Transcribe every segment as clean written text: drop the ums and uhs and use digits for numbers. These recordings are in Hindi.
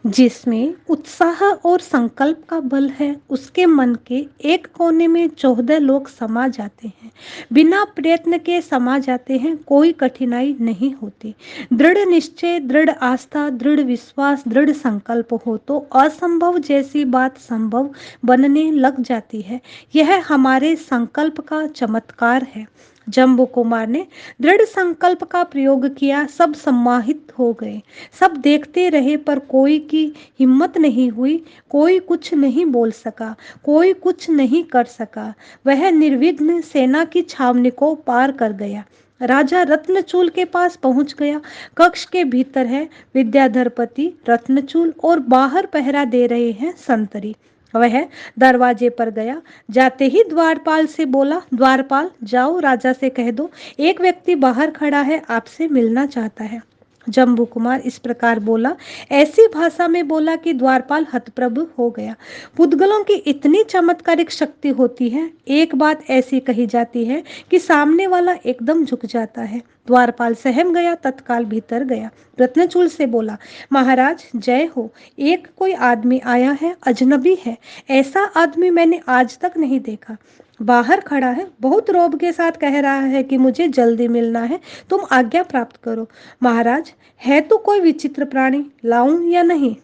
जिसमें उत्साह और संकल्प का बल है, उसके मन के एक कोने में 14 लोग समा जाते हैं। बिना प्रयत्न के समा जाते हैं, कोई कठिनाई नहीं होती। दृढ़ निश्चय, दृढ़ आस्था, दृढ़ विश्वास, दृढ़ संकल्प हो तो असंभव जैसी बात संभव बनने लग जाती है। यह हमारे संकल्प का चमत्कार है। जम्बू कुमार ने दृढ़ संकल्प का प्रयोग किया। सब सम्माहित हो गए। सब देखते रहे पर कोई की हिम्मत नहीं हुई। कोई कुछ नहीं बोल सका, कोई कुछ नहीं कर सका। वह निर्विघ्न सेना की छावनी को पार कर गया। राजा रत्नचूल के पास पहुंच गया। कक्ष के भीतर है विद्याधरपति रत्नचूल और बाहर पहरा दे रहे हैं संतरी। वह दरवाजे पर गया। जाते ही द्वारपाल से बोला, द्वारपाल जाओ, राजा से कह दो एक व्यक्ति बाहर खड़ा है, आपसे मिलना चाहता है। जम्बू कुमार इस प्रकार बोला, ऐसी भाषा में बोला कि द्वारपाल हतप्रभ हो गया। पुद्गलों की इतनी चमत्कारिक शक्ति होती है। एक बात ऐसी कही जाती है कि सामने वाला एकदम झुक जाता है। द्वारपाल सहम गया, तत्काल भीतर गया। रत्नचूल से बोला, महाराज जय हो। एक कोई आदमी आया है, अजनबी है। ऐसा आदमी मैंने आज तक नहीं देखा। बाहर खड़ा है, बहुत रौब के साथ कह रहा है कि मुझे जल्दी मिलना है, तुम आज्ञा प्राप्त करो। महाराज, है तो कोई विचित्र प्राणी, लाऊं या नहीं?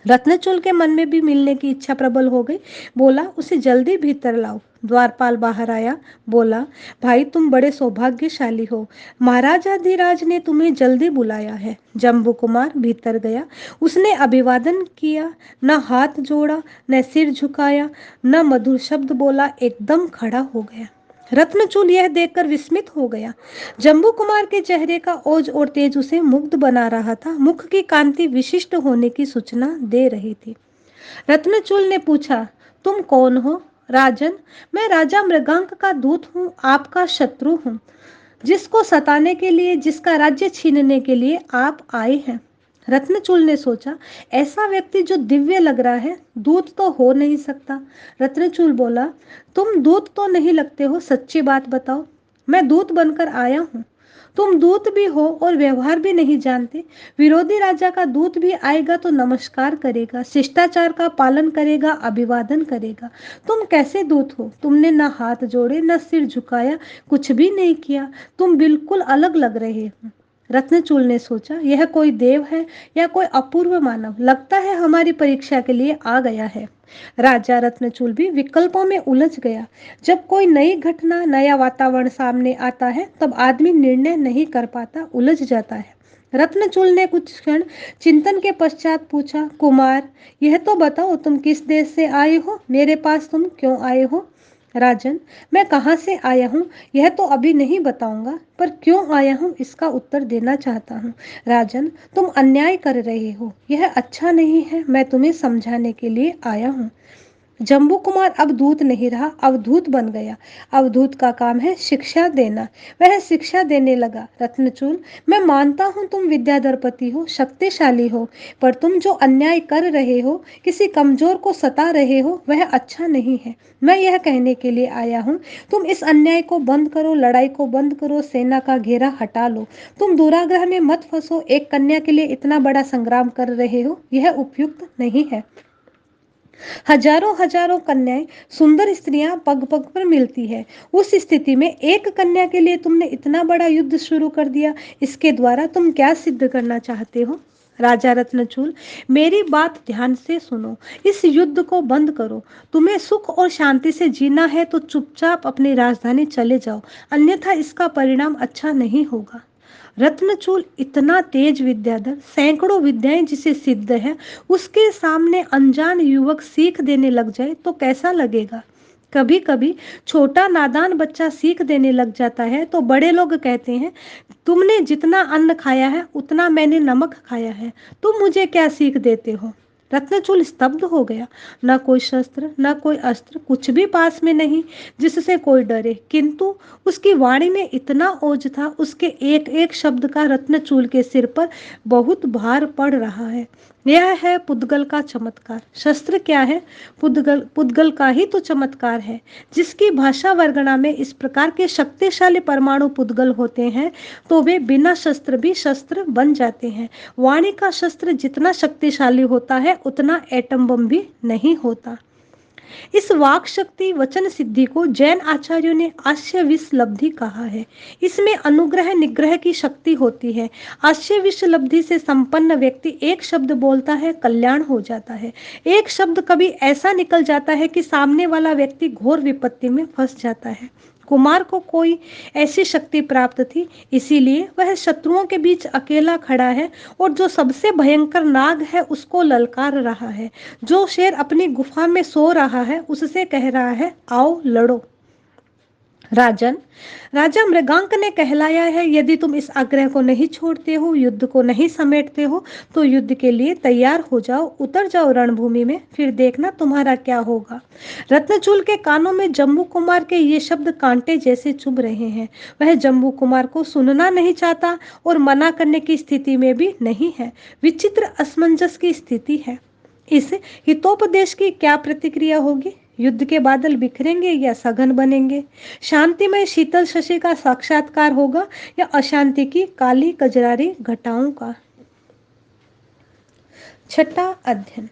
रत्नचूल के मन में भी मिलने की इच्छा प्रबल हो गई। बोला, उसे जल्दी भीतर लाओ। द्वारपाल बाहर आया। बोला, भाई तुम बड़े सौभाग्यशाली हो। महाराजाधिराज ने तुम्हें जल्दी बुलाया है। जम्बू कुमार भीतर गया। उसने अभिवादन किया, न हाथ जोड़ा, न सिर झुकाया, न मधुर शब्द बोला, एकदम खड़ा हो गया। रत्नचूल यह देखकर विस्मित हो गया। जम्बू कुमार के चेहरे का ओज और तेज उसे मुग्ध बना रहा था। मुख की कांति विशिष्ट होने की सूचना दे रही थी। रत्नचूल ने पूछा, तुम कौन हो? राजन, मैं राजा मृगांक का दूत हूँ, आपका शत्रु हूँ, जिसको सताने के लिए, जिसका राज्य छीनने के लिए आप आए हैं। रत्नचूल ने सोचा, ऐसा व्यक्ति जो दिव्य लग रहा है, दूत तो हो नहीं सकता। रत्नचूल बोला, तुम दूत तो नहीं लगते हो, सच्ची बात बताओ। मैं दूत बनकर आया हूँ। तुम दूत भी हो और व्यवहार भी नहीं जानते। विरोधी राजा का दूत भी आएगा तो नमस्कार करेगा, शिष्टाचार का पालन करेगा, अभिवादन करेगा। तुम कैसे दूत हो? तुमने न हाथ जोड़े, न सिर झुकाया, कुछ भी नहीं किया। तुम बिल्कुल अलग लग रहे हो। रत्नचूल ने सोचा, यह कोई देव है या कोई अपूर्व मानव? लगता है हमारी परीक्षा के लिए आ गया है। राजा रत्नचूल भी विकल्पों में उलझ गया। जब कोई नई घटना, नया वातावरण सामने आता है, तब आदमी निर्णय नहीं कर पाता, उलझ जाता है। रत्नचूल ने कुछ क्षण चिंतन के पश्चात पूछा, कुमार, यह तो बताओ तुम किस देश से आए हो? मेरे पास तुम क्यों आए हो? राजन, मैं कहाँ से आया हूँ यह तो अभी नहीं बताऊंगा, पर क्यों आया हूँ इसका उत्तर देना चाहता हूँ। राजन, तुम अन्याय कर रहे हो, यह अच्छा नहीं है। मैं तुम्हें समझाने के लिए आया हूँ। जम्बू कुमार अब दूत नहीं रहा, अवधूत बन गया। अवधूत का काम है शिक्षा देना। वह शिक्षा देने लगा। रत्नचूल, मैं मानता हूँ तुम विद्याधरपति हो, शक्तिशाली हो, पर तुम जो अन्याय कर रहे हो, किसी कमजोर को सता रहे हो, वह अच्छा नहीं है। मैं यह कहने के लिए आया हूँ, तुम इस अन्याय को बंद करो, लड़ाई को बंद करो, सेना का घेरा हटा लो। तुम दुराग्रह में मत फंसो। एक कन्या के लिए इतना बड़ा संग्राम कर रहे हो, यह उपयुक्त नहीं है। हजारों हजारों कन्याएं, सुंदर स्त्रियां पग पग पर मिलती है। उस स्थिति में एक कन्या के लिए तुमने इतना बड़ा युद्ध शुरू कर दिया। इसके द्वारा तुम क्या सिद्ध करना चाहते हो? राजा रत्नचूल, मेरी बात ध्यान से सुनो। इस युद्ध को बंद करो। तुम्हें सुख और शांति से जीना है तो चुपचाप अपनी राजधानी चले जाओ, अन्यथा इसका परिणाम अच्छा नहीं होगा। रत्नचूल इतना तेज विद्याधर, सैकड़ों विद्याएं जिसे सिद्ध है, उसके सामने अनजान युवक सीख देने लग जाए तो कैसा लगेगा? कभी कभी छोटा नादान बच्चा सीख देने लग जाता है तो बड़े लोग कहते हैं, तुमने जितना अन्न खाया है उतना मैंने नमक खाया है, तुम मुझे क्या सीख देते हो? रत्नचूल स्तब्ध हो गया। न कोई शस्त्र, न कोई अस्त्र, कुछ भी पास में नहीं जिससे कोई डरे, किंतु उसकी वाणी में इतना ओज था, उसके एक एक शब्द का रत्नचूल के सिर पर बहुत भार पड़ रहा है। यह है पुद्गल का चमत्कार। शस्त्र क्या है? पुद्गल पुद्गल का ही तो चमत्कार है। जिसकी भाषा वर्गणा में इस प्रकार के शक्तिशाली परमाणु पुद्गल होते हैं तो वे बिना शस्त्र भी शस्त्र बन जाते हैं। वाणी का शस्त्र जितना शक्तिशाली होता है उतना एटम बम भी नहीं होता। इस वाक शक्ति वचन सिद्धि को जैन आचार्यों ने आश्य विषलब्धि कहा है। इसमें अनुग्रह निग्रह की शक्ति होती है। आश्य विषलब्धि से संपन्न व्यक्ति एक शब्द बोलता है, कल्याण हो जाता है। एक शब्द कभी ऐसा निकल जाता है कि सामने वाला व्यक्ति घोर विपत्ति में फंस जाता है। कुमार को कोई ऐसी शक्ति प्राप्त थी, इसीलिए वह शत्रुओं के बीच अकेला खड़ा है और जो सबसे भयंकर नाग है उसको ललकार रहा है। जो शेर अपनी गुफा में सो रहा है उससे कह रहा है, आओ लड़ो। राजन, राजा मृगांक ने कहलाया है, यदि तुम इस आग्रह को नहीं छोड़ते हो, युद्ध को नहीं समेटते हो, तो युद्ध के लिए तैयार हो जाओ, उतर जाओ रणभूमि में, फिर देखना तुम्हारा क्या होगा। रत्नचूल के कानों में जम्बू कुमार के ये शब्द कांटे जैसे चुभ रहे हैं। वह जम्बू कुमार को सुनना नहीं चाहता और मना करने की स्थिति में भी नहीं है। विचित्र असमंजस की स्थिति है। इस हितोपदेश की क्या प्रतिक्रिया होगी? युद्ध के बादल बिखरेंगे या सघन बनेंगे? शांतिमय शीतल शशि का साक्षात्कार होगा या अशांति की काली कजरारी घटाओं का? छठा अध्ययन।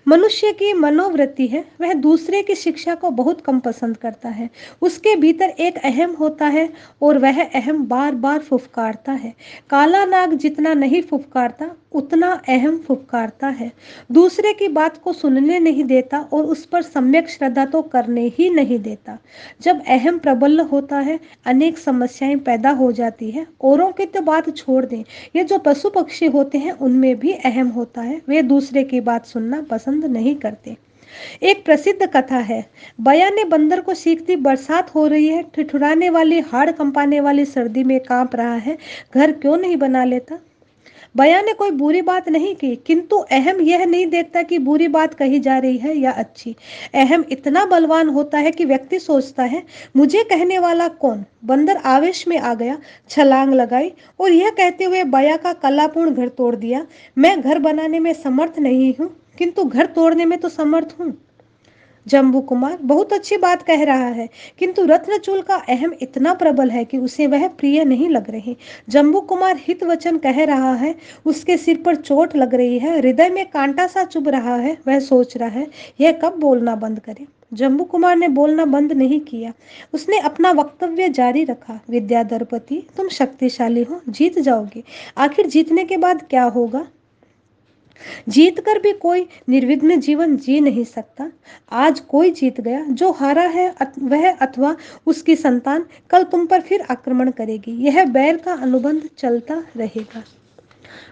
मनुष्य की मनोवृत्ति है, वह दूसरे की शिक्षा को बहुत कम पसंद करता है। उसके भीतर एक अहम होता है और वह अहम बार बार फुफकारता है। काला नाग जितना नहीं फुफकारता उतना अहम फुफकारता है। दूसरे की बात को सुनने नहीं देता और उस पर सम्यक श्रद्धा तो करने ही नहीं देता। जब अहम प्रबल होता है अनेक समस्याएं पैदा हो जाती है। औरों की तो बात छोड़ दें, ये जो पशु पक्षी होते हैं उनमें भी अहम होता है, वे दूसरे की बात सुनना पसंद नहीं करते। एक प्रसिद्ध कथा है, बया ने बंदर को सीखती, बरसात हो रही है, ठिठुराने वाली हाड़ कंपाने वाली सर्दी में कांप रहा है, घर क्यों नहीं बना लेता। बया ने कोई बुरी बात नहीं की, किंतु अहम यह नहीं देखता कि बुरी बात कही जा रही है या अच्छी। अहम इतना बलवान होता है कि व्यक्ति सोचता है, मुझे कहने वाला कौन। बंदर आवेश में आ गया, छलांग लगाई और यह कहते हुए बया का कलापूर्ण घर तोड़ दिया, मैं घर बनाने में समर्थ नहीं हूँ किंतु घर तोड़ने में तो समर्थ हूँ। जम्बू कुमार बहुत अच्छी बात कह रहा है, किंतु रत्नचूल का अहम इतना प्रबल है कि उसे वह प्रिय नहीं लग रही। जम्बू कुमार हित वचन कह रहा है, उसके सिर पर चोट लग रही है, हृदय में कांटा सा चुभ रहा है। वह सोच रहा है, यह कब बोलना बंद करे। जम्बू कुमार ने बोलना बंद नहीं किया, उसने अपना वक्तव्य जारी रखा। विद्याधरपति, तुम शक्तिशाली हो, जीत जाओगे। आखिर जीतने के बाद क्या होगा? जीत कर भी कोई निर्विघ्न जीवन जी नहीं सकता। आज कोई जीत गया, जो हारा है वह अथवा उसकी संतान कल तुम पर फिर आक्रमण करेगी। यह बैर का अनुबंध चलता रहेगा।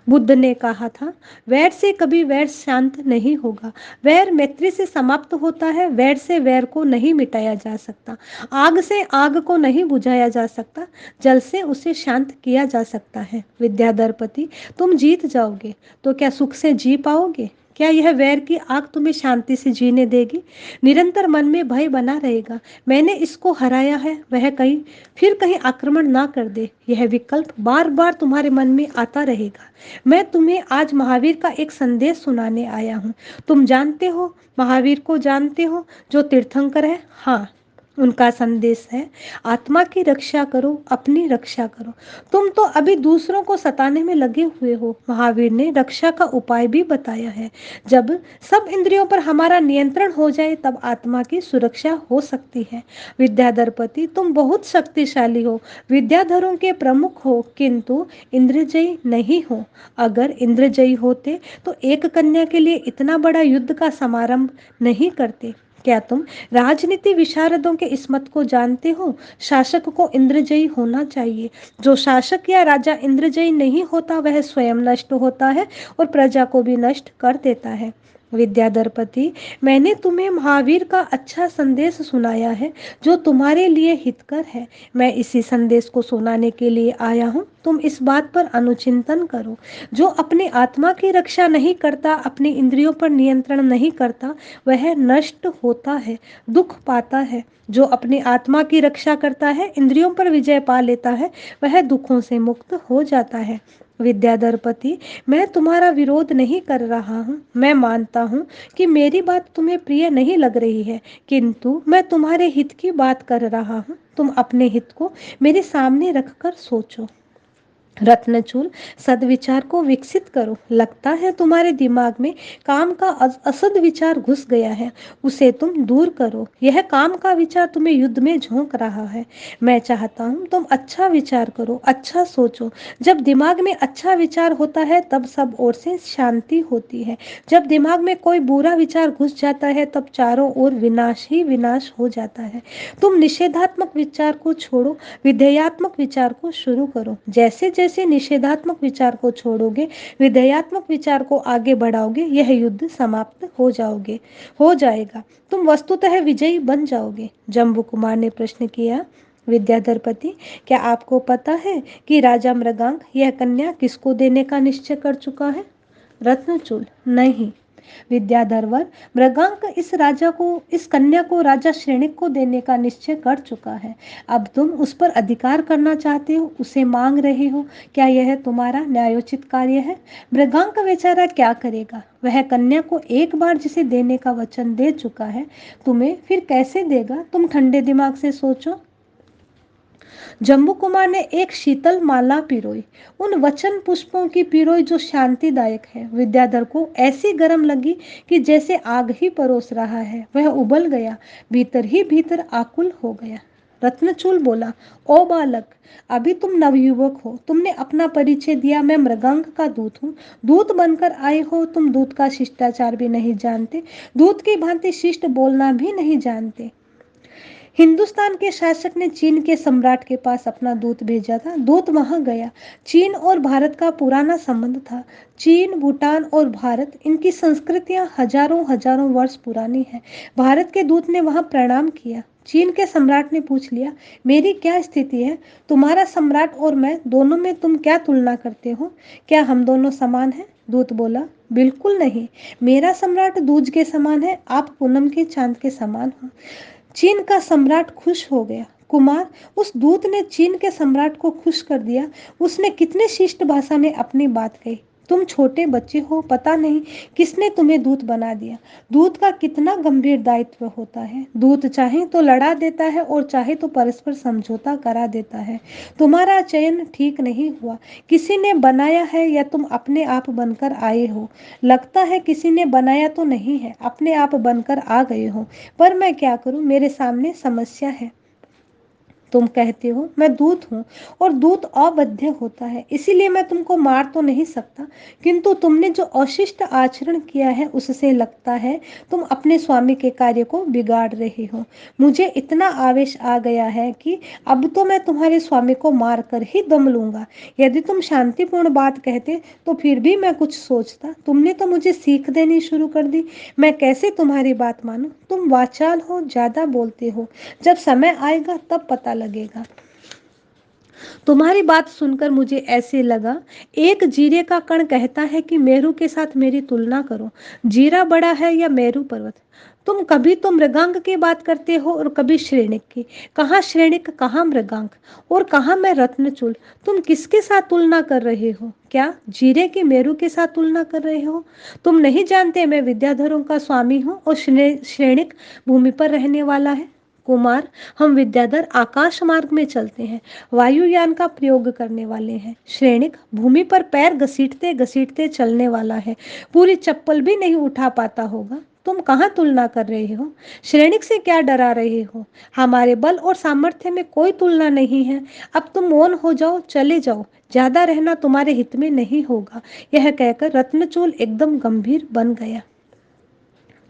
बुद्ध ने कहा था, वैर से कभी वैर शांत नहीं होगा। वैर मैत्री से समाप्त होता है, वैर से वैर को नहीं मिटाया जा सकता। आग से आग को नहीं बुझाया जा सकता, जल से उसे शांत किया जा सकता है। विद्याधरपति, तुम जीत जाओगे तो क्या सुख से जी पाओगे? क्या यह वैर की आग तुम्हें शांति से जीने देगी? निरंतर मन में भय बना रहेगा, मैंने इसको हराया है, वह कहीं आक्रमण ना कर दे। यह विकल्प बार बार तुम्हारे मन में आता रहेगा। मैं तुम्हें आज महावीर का एक संदेश सुनाने आया हूँ। तुम जानते हो, महावीर को जानते हो, जो तीर्थंकर है? हाँ, उनका संदेश है, आत्मा की रक्षा करो, अपनी रक्षा करो। तुम तो अभी दूसरों को सताने में लगे हुए हो। महावीर ने रक्षा का उपाय भी बताया है। जब सब इंद्रियों पर हमारा नियंत्रण हो जाए तब आत्मा की सुरक्षा हो सकती है। विद्याधरपति, तुम बहुत शक्तिशाली हो, विद्याधरों के प्रमुख हो, किंतु इंद्रजयी नहीं हो। अगर इंद्रजयी होते तो एक कन्या के लिए इतना बड़ा युद्ध का समारंभ नहीं करते। क्या तुम राजनीति विशारदों के इस मत को जानते हो? शासक को इंद्रजयी होना चाहिए। जो शासक या राजा इंद्रजयी नहीं होता वह स्वयं नष्ट होता है और प्रजा को भी नष्ट कर देता है। विद्याधरपति, मैंने तुम्हें महावीर का अच्छा संदेश सुनाया है जो तुम्हारे लिए हितकर है। मैं इसी संदेश को सुनाने के लिए आया हूँ। तुम इस बात पर अनुचिंतन करो। जो अपनी आत्मा की रक्षा नहीं करता, अपनी इंद्रियों पर नियंत्रण नहीं करता, वह नष्ट होता है, दुख पाता है। जो अपनी आत्मा की रक्षा करता है, इंद्रियों पर विजय पा लेता है, वह दुखों से मुक्त हो जाता है। विद्याधरपति, मैं तुम्हारा विरोध नहीं कर रहा हूँ। मैं मानता हूँ कि मेरी बात तुम्हें प्रिय नहीं लग रही है, किंतु मैं तुम्हारे हित की बात कर रहा हूँ। तुम अपने हित को मेरे सामने रखकर सोचो। रत्नचूल, सद्विचार को विकसित करो। लगता है तुम्हारे दिमाग में काम का असद विचार घुस गया है, उसे तुम दूर करो। यह काम का विचार तुम्हें युद्ध में झोंक रहा है। मैं चाहता हूँ तुम अच्छा विचार करो, अच्छा सोचो। जब दिमाग में अच्छा विचार होता है तब सब ओर से शांति होती है। जब दिमाग में कोई बुरा विचार घुस जाता है तब चारों ओर विनाश ही विनाश हो जाता है। तुम निषेधात्मक विचार को छोड़ो, विधेयात्मक विचार को शुरू करो। जैसे जैसे निषेधात्मक विचार को छोड़ोगे, विधेयात्मक विचार को आगे बढ़ाओगे, यह युद्ध समाप्त हो जाएगा। तुम वस्तुतः विजयी बन जाओगे। जम्बू कुमार ने प्रश्न किया, विद्याधरपति, क्या आपको पता है कि राजा मृगांक यह कन्या किसको देने का निश्चय कर चुका है? रत्नचूल, नहीं। विद्याधरवर, मृगांक इस कन्या को राजा श्रेणिक को देने का निश्चय कर चुका है। अब तुम उस पर अधिकार करना चाहते हो, उसे मांग रहे हो। क्या यह तुम्हारा न्यायोचित कार्य है? मृगांक बेचारा क्या करेगा? वह कन्या को एक बार जिसे देने का वचन दे चुका है, तुम्हें फिर कैसे देगा? तुम ठंडे दिमाग से सोचो। जम्बू कुमार ने एक शीतल माला पिरोई, उन वचन पुष्पों की पिरोई जो शांतिदायक है। विद्याधर को ऐसी गर्म लगी कि जैसे आग ही परोस रहा है। वह उबल गया, भीतर ही भीतर आकुल हो गया। रत्नचूल बोला, ओ बालक, अभी तुम नवयुवक हो, तुमने अपना परिचय दिया, मैं मृगांक का दूत हूँ। दूत बनकर आए हो, तुम दूत का शिष्टाचार भी नहीं जानते, दूत की भांति शिष्ट बोलना भी नहीं जानते। हिंदुस्तान के शासक ने चीन के सम्राट के पास अपना दूत भेजा था। दूत वहां गया। चीन और भारत का पुराना संबंध था। चीन, भूटान और भारत, इनकी संस्कृतियां हजारों हजारों वर्ष पुरानी है। भारत के दूत ने वहां प्रणाम किया। चीन के सम्राट ने पूछ लिया, मेरी क्या स्थिति है? तुम्हारा सम्राट और मैं दोनों में तुम क्या तुलना करते हो? क्या हम दोनों समान हैं? दूत बोला, बिल्कुल नहीं। मेरा सम्राट दूज के समान है, आप पूनम के चांद के समान हो। चीन का सम्राट खुश हो गया। कुमार, उस दूत ने चीन के सम्राट को खुश कर दिया। उसने कितने शिष्ट भाषा में अपनी बात कही। तुम छोटे बच्चे हो, पता नहीं किसने तुम्हें दूत बना दिया। दूत का कितना गंभीर दायित्व होता है। दूत चाहे तो लड़ा देता है और चाहे तो परस्पर समझौता करा देता है। तुम्हारा चयन ठीक नहीं हुआ। किसी ने बनाया है या तुम अपने आप बनकर आए हो? लगता है किसी ने बनाया तो नहीं है, अपने आप बनकर आ गए हो। पर मैं क्या करूं, मेरे सामने समस्या है। तुम कहते हो मैं दूत हूँ और दूत अवध्य होता है, इसीलिए मैं तुमको मार तो नहीं सकता, किंतु तुमने जो अशिष्ट आचरण किया है उससे लगता है तुम अपने स्वामी के कार्य को बिगाड़ रहे हो। मुझे इतना आवेश आ गया है कि अब तो मैं तुम्हारे स्वामी को मार कर ही दम लूंगा। यदि तुम शांतिपूर्ण बात कहते तो फिर भी मैं कुछ सोचता। तुमने तो मुझे सीख देनी शुरू कर दी। मैं कैसे तुम्हारी बात मानूं? तुम वाचाल हो, ज्यादा बोलते हो। जब समय आएगा तब पता लगेगा। तुम्हारी बात सुनकर मुझे ऐसे लगा, एक जीरे का कण कहता है कि मेरू के साथ मेरी तुलना करो। जीरा बड़ा है या मेरू पर्वत? तुम कभी तो मृगांक की बात करते हो और कभी श्रेणिक की। कहाँ श्रेणिक, कहाँ मृगांक, और कहाँ मैं रत्नचूल। तुम किसके साथ तुलना कर रहे हो? क्या जीरे की मेरू के साथ तुलना कर रहे हो? तुम नहीं जानते मैं विद्याधरों का स्वामी हूँ और श्रेणिक भूमि पर रहने वाला है। कुमार, हम विद्याधर आकाश मार्ग में चलते हैं, वायुयान का प्रयोग करने वाले हैं। श्रेणिक भूमि पर पैर घसीटते घसीटते चलने वाला है, पूरी चप्पल भी नहीं उठा पाता होगा। तुम कहाँ तुलना कर रहे हो? श्रेणिक से क्या डरा रहे हो? हमारे बल और सामर्थ्य में कोई तुलना नहीं है। अब तुम मौन हो जाओ, चले जाओ, ज्यादा रहना तुम्हारे हित में नहीं होगा। यह कहकर रत्नचूल एकदम गंभीर बन गया।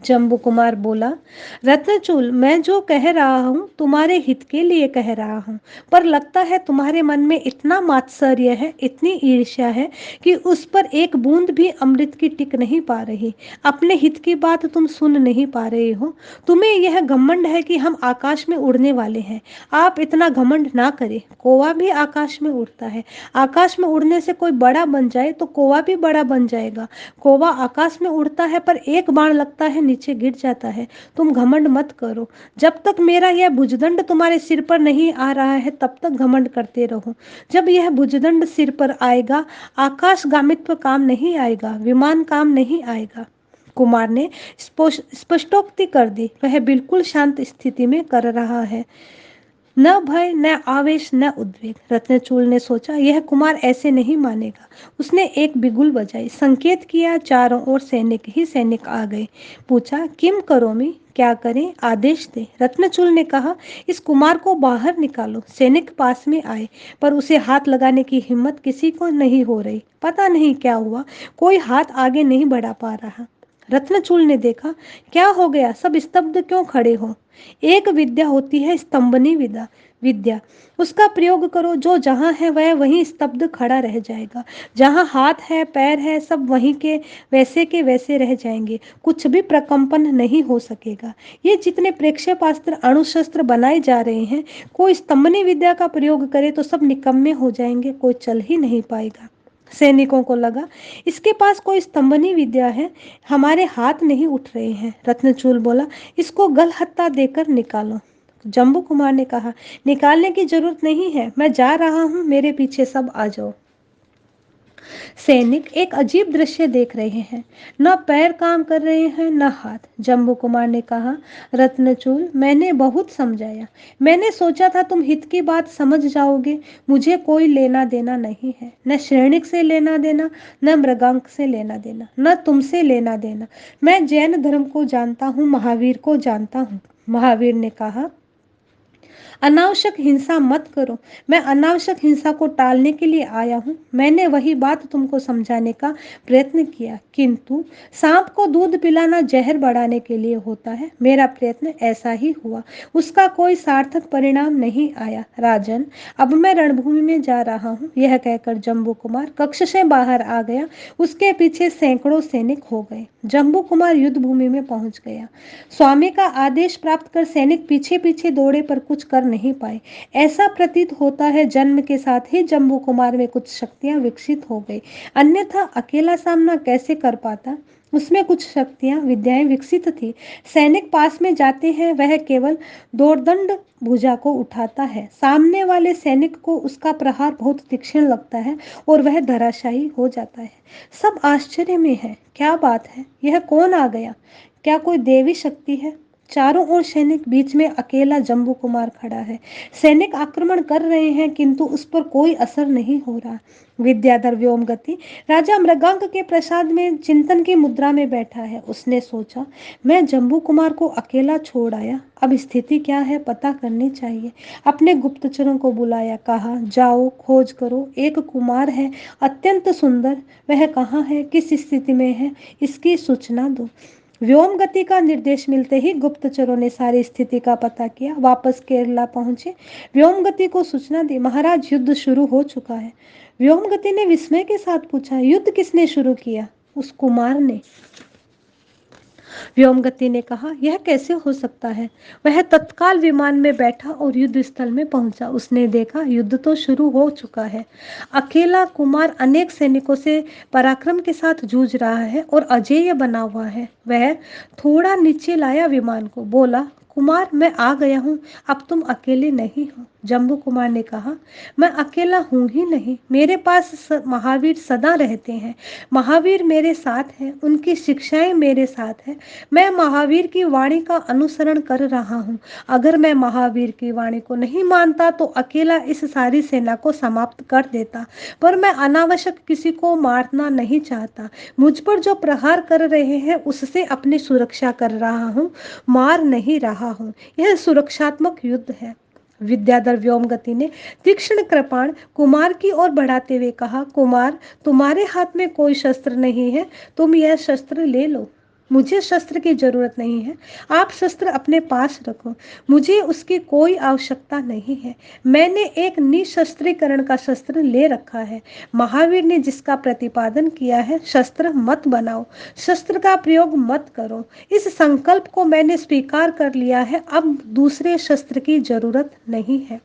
जम्बू कुमार बोला, रत्नचूल, मैं जो कह रहा हूँ तुम्हारे हित के लिए कह रहा हूँ, पर लगता है तुम्हारे मन में इतना मात्सर्य है, इतनी ईर्ष्या है कि उस पर एक बूंद भी अमृत की टिक नहीं पा रही। अपने हित की बात तुम सुन नहीं पा रहे हो। तुम्हें यह घमंड है कि हम आकाश में उड़ने वाले हैं। आप इतना घमंड ना करें। कौवा भी आकाश में उड़ता है। आकाश में उड़ने से कोई बड़ा बन जाए तो कौवा भी बड़ा बन जाएगा। कौवा आकाश में उड़ता है पर एक बाण लगता है नीचे गिर जाता है। तुम घमंड मत करो। जब तक मेरा यह भुजदंड तुम्हारे सिर पर नहीं आ रहा है तब तक घमंड करते रहो। जब यह भुजदंड सिर पर आएगा, आकाशगामित्व काम नहीं आएगा, विमान काम नहीं आएगा। कुमार ने स्पष्टोक्ति कर दी। वह बिल्कुल शांत स्थिति में कर रहा है। न भय, न आवेश, न उद्वेग। रत्नचूल ने सोचा, यह कुमार ऐसे नहीं मानेगा। उसने एक बिगुल बजाई, संकेत किया। चारों ओर सैनिक ही सैनिक आ गए। पूछा, किम करोमि, क्या करें, आदेश दे। रत्नचूल ने कहा, इस कुमार को बाहर निकालो। सैनिक पास में आए, पर उसे हाथ लगाने की हिम्मत किसी को नहीं हो रही। पता नहीं क्या हुआ, कोई हाथ आगे नहीं बढ़ा पा रहा। रत्नचूल ने देखा, क्या हो गया, सब स्तब्ध क्यों खड़े हो। एक विद्या होती है स्तंभनी विद्या विद्या उसका प्रयोग करो। जो जहां है वह वहीं स्तब्ध खड़ा रह जाएगा। जहां हाथ है, पैर है, सब वहीं के वैसे रह जाएंगे। कुछ भी प्रकंपन नहीं हो सकेगा। ये जितने प्रेक्षेपास्त्र, अणुशस्त्र बनाए जा रहे हैं, कोई स्तंभनी विद्या का प्रयोग करे तो सब निकम्मे हो जाएंगे, कोई चल ही नहीं पाएगा। सैनिकों को लगा, इसके पास कोई स्तंभनी विद्या है, हमारे हाथ नहीं उठ रहे हैं। रत्नचूल बोला, इसको गलहत्ता देकर निकालो। जम्बू कुमार ने कहा, निकालने की जरूरत नहीं है, मैं जा रहा हूं, मेरे पीछे सब आ जाओ। सैनिक एक अजीब दृश्य देख रहे हैं। न पैर काम कर रहे हैं, न हाथ। जम्बू कुमार ने कहा, रत्नचूल, मैंने बहुत समझाया। मैंने सोचा था तुम हित की बात समझ जाओगे। मुझे कोई लेना देना नहीं है, न श्रेणिक से लेना देना, न मृगांक से लेना देना, न तुमसे लेना देना। मैं जैन धर्म को जानता हूँ, महावीर को जानता हूँ। महावीर ने कहा, अनावश्यक हिंसा मत करो। मैं अनावश्यक हिंसा को टालने के लिए आया हूँ। मैंने वही बात तुमको समझाने का प्रयत्न किया, किंतु सांप को दूध पिलाना जहर बढ़ाने के लिए होता है। मेरा प्रयत्न ऐसा ही हुआ, उसका कोई सार्थक परिणाम नहीं आया। राजन, अब मैं रणभूमि में जा रहा हूँ। यह कहकर जम्बू कुमार कक्ष से बाहर आ गया। उसके पीछे सैकड़ों सैनिक हो गए। जम्बू कुमार युद्ध भूमि में पहुंच गया। स्वामी का आदेश प्राप्त कर सैनिक पीछे पीछे दौड़े, पर कुछ कर नहीं पाए। ऐसा प्रतीत होता है जन्म के साथ ही जम्बू कुमार में कुछ शक्तियां विकसित हो गई, अन्यथा अकेला सामना कैसे कर पाता। उसमें कुछ शक्तियां, विद्याएं विकसित थी। सैनिक पास में जाते हैं, वह केवल दोर्दंड भुजा को उठाता है। सामने वाले सैनिक को उसका प्रहार बहुत तीक्ष्ण लगता है और वह धराशायी हो जाता है। सब आश्चर्य में है, क्या बात है, यह कौन आ गया, क्या कोई देवी शक्ति है। चारों ओर सैनिक, बीच में अकेला जम्बू कुमार खड़ा है। सैनिक आक्रमण कर रहे हैं, किंतु उस पर कोई असर नहीं हो रहा। विद्याधर व्योम गति राजा मृगांक के प्रसाद में चिंतन की मुद्रा में बैठा है। उसने सोचा, मैं जम्बू कुमार को अकेला छोड़ आया, अब स्थिति क्या है पता करनी चाहिए। अपने गुप्तचरों को बुलाया, कहा, जाओ खोज करो। एक कुमार है, अत्यंत सुंदर। वह कहाँ है, किस स्थिति में है, इसकी सूचना दो। व्योम गति का निर्देश मिलते ही गुप्तचरों ने सारी स्थिति का पता किया। वापस केरला पहुंचे, व्योम गति को सूचना दी, महाराज युद्ध शुरू हो चुका है। व्योम गति ने विस्मय के साथ पूछा, युद्ध किसने शुरू किया। उस कुमार ने। व्योमगति ने कहा, यह कैसे हो सकता है। वह तत्काल विमान में बैठा और युद्ध स्थल में पहुंचा। उसने देखा, युद्ध तो शुरू हो चुका है। अकेला कुमार अनेक सैनिकों से पराक्रम के साथ जूझ रहा है और अजेय बना हुआ है। वह थोड़ा नीचे लाया विमान को, बोला, कुमार, मैं आ गया हूँ, अब तुम अकेले नहीं हो। जम्बू कुमार ने कहा, मैं अकेला हूँ ही नहीं, मेरे पास महावीर सदा रहते हैं। महावीर मेरे साथ हैं, उनकी शिक्षाएं मेरे साथ हैं। मैं महावीर की वाणी का अनुसरण कर रहा हूँ। अगर मैं महावीर की वाणी को नहीं मानता तो अकेला इस सारी सेना को समाप्त कर देता, पर मैं अनावश्यक किसी को मारना नहीं चाहता। मुझ पर जो प्रहार कर रहे हैं उससे अपनी सुरक्षा कर रहा हूँ, मार नहीं रहा हूँ। यह सुरक्षात्मक युद्ध है। विद्याधर व्योमगति ने तीक्ष्ण कृपाण कुमार की ओर बढ़ाते हुए कहा, कुमार, तुम्हारे हाथ में कोई शस्त्र नहीं है, तुम यह शस्त्र ले लो। मुझे शस्त्र की जरूरत नहीं है, आप शस्त्र अपने पास रखो, मुझे उसकी कोई आवश्यकता नहीं है। मैंने एक निशस्त्रीकरण का शस्त्र ले रखा है। महावीर ने जिसका प्रतिपादन किया है, शस्त्र मत बनाओ, शस्त्र का प्रयोग मत करो। इस संकल्प को मैंने स्वीकार कर लिया है, अब दूसरे शस्त्र की जरूरत नहीं है।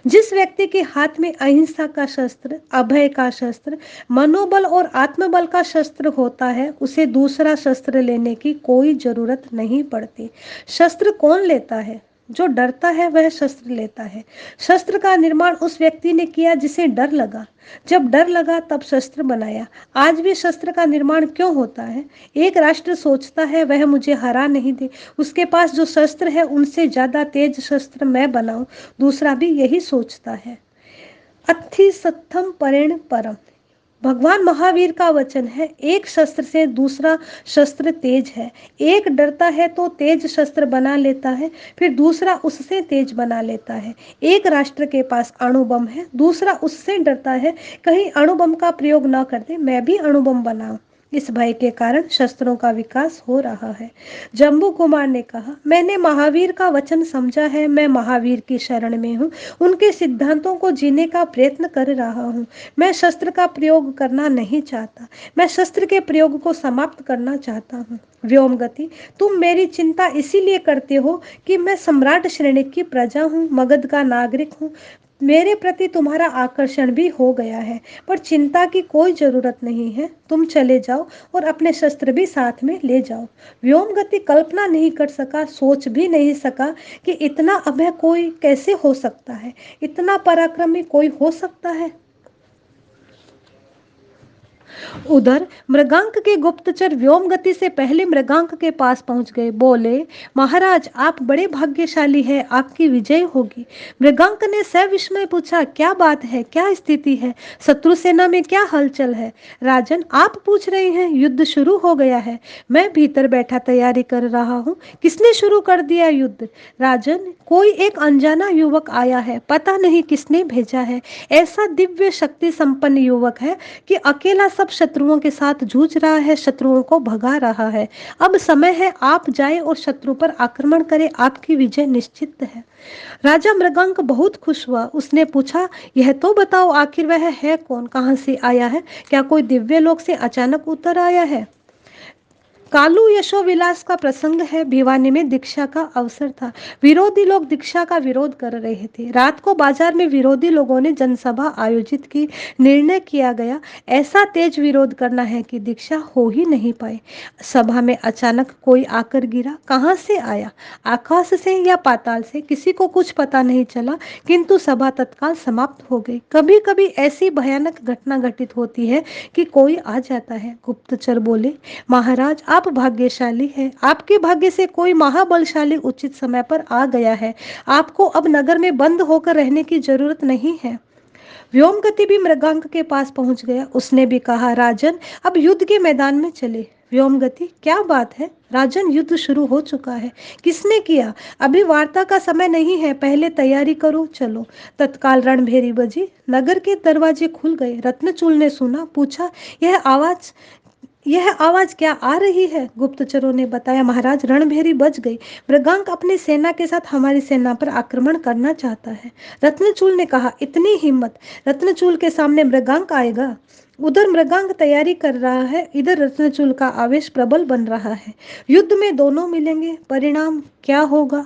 जिस व्यक्ति के हाथ में अहिंसा का शस्त्र, अभय का शस्त्र, मनोबल और आत्मबल का शस्त्र होता है, उसे दूसरा शस्त्र लेने की कोई जरूरत नहीं पड़ती। शस्त्र कौन लेता है? जो डरता है वह शस्त्र लेता है। शस्त्र का निर्माण उस व्यक्ति ने किया जिसे डर लगा। जब डर लगा तब शस्त्र बनाया। आज भी शस्त्र का निर्माण क्यों होता है? एक राष्ट्र सोचता है वह मुझे हरा नहीं दे, उसके पास जो शस्त्र है उनसे ज्यादा तेज शस्त्र मैं बनाऊं। दूसरा भी यही सोचता है। अत्थि सत्थम परेण परम, भगवान महावीर का वचन है, एक शस्त्र से दूसरा शस्त्र तेज है। एक डरता है तो तेज शस्त्र बना लेता है, फिर दूसरा उससे तेज बना लेता है। एक राष्ट्र के पास अणुबम है, दूसरा उससे डरता है कहीं अणुबम का प्रयोग न कर दे, मैं भी अणुबम बनाऊं। इस भय के कारण शस्त्रों का विकास हो रहा है। जम्बू कुमार ने कहा, मैंने महावीर का वचन समझा है, मैं महावीर की शरण में हूँ, उनके सिद्धांतों को जीने का प्रयत्न कर रहा हूँ। मैं शस्त्र का प्रयोग करना नहीं चाहता, मैं शस्त्र के प्रयोग को समाप्त करना चाहता हूँ। व्योमगति, तुम मेरी चिंता इसीलिए करते हो कि मैं सम्राट श्रेणी की प्रजा हूँ, मगध का नागरिक हूँ। मेरे प्रति तुम्हारा आकर्षण भी हो गया है, पर चिंता की कोई जरूरत नहीं है। तुम चले जाओ और अपने शस्त्र भी साथ में ले जाओ। व्योमगति कल्पना नहीं कर सका, सोच भी नहीं सका कि इतना अभय कोई कैसे हो सकता है, इतना पराक्रमी कोई हो सकता है। उधर मृगांक के गुप्तचर व्योमगति से पहले मृगांक के पास पहुंच गए। बोले, महाराज आप बड़े भाग्यशाली हैं, आपकी विजय होगी। मृगांक ने सविस्मय पूछा, क्या बात है, क्या स्थिति है, शत्रु सेना में क्या हलचल है? राजन, आप पूछ रहे हैं, युद्ध शुरू हो गया है, मैं भीतर बैठा तैयारी कर रहा हूँ। किसने शुरू कर दिया युद्ध? राजन, कोई एक अनजाना युवक आया है, पता नहीं किसने भेजा है। ऐसा दिव्य शक्ति संपन्न युवक है कि अकेला सब शत्रुओं के साथ जूझ रहा है, शत्रुओं को भगा रहा है। अब समय है आप जाए और शत्रु पर आक्रमण करें, आपकी विजय निश्चित है। राजा मृगांक बहुत खुश हुआ। उसने पूछा, यह तो बताओ आखिर वह है कौन, कहाँ से आया है? क्या कोई दिव्य लोक से अचानक उतर आया है? कालू यशोविलास का प्रसंग है। भिवानी में दीक्षा का अवसर था। विरोधी लोग दीक्षा का विरोध कर रहे थे। रात को बाजार में विरोधी लोगों ने जनसभा आयोजित की। निर्णय किया गया, ऐसा तेज विरोध करना है कि दीक्षा हो ही नहीं पाए। सभा में अचानक कोई आकर गिरा। कहाँ से आया, आकाश से या पाताल से, किसी को कुछ पता नहीं चला, किंतु सभा तत्काल समाप्त हो गई। कभी कभी ऐसी भयानक घटना घटित होती है कि कोई आ जाता है। गुप्तचर बोले, महाराज आप भाग्यशाली हैं, आपके भाग्य से कोई महाबलशाली उचित समय पर आ गया है। आपको अब नगर में बंद होकर रहने की जरूरत नहीं है। व्योमगति भी मृगांक के पास पहुंच गया। उसने भी कहा, राजन अब युद्ध के मैदान में चले। व्योमगति, क्या बात है? राजन, युद्ध शुरू हो चुका है। किसने किया? अभी वार्ता का समय नहीं है, पहले तैयारी करो, चलो। तत्काल रणभेरी बजी, नगर के दरवाजे खुल गए। रत्नचूल ने सुना, पूछा, यह आवाज क्या आ रही है? गुप्तचरों ने बताया, महाराज रणभेरी बज गई, मृगांक अपनी सेना के साथ हमारी सेना पर आक्रमण करना चाहता है। रत्नचूल ने कहा, इतनी हिम्मत, रत्नचूल के सामने मृगांक आएगा? उधर मृगांक तैयारी कर रहा है, इधर रत्नचूल का आवेश प्रबल बन रहा है। युद्ध में दोनों मिलेंगे, परिणाम क्या होगा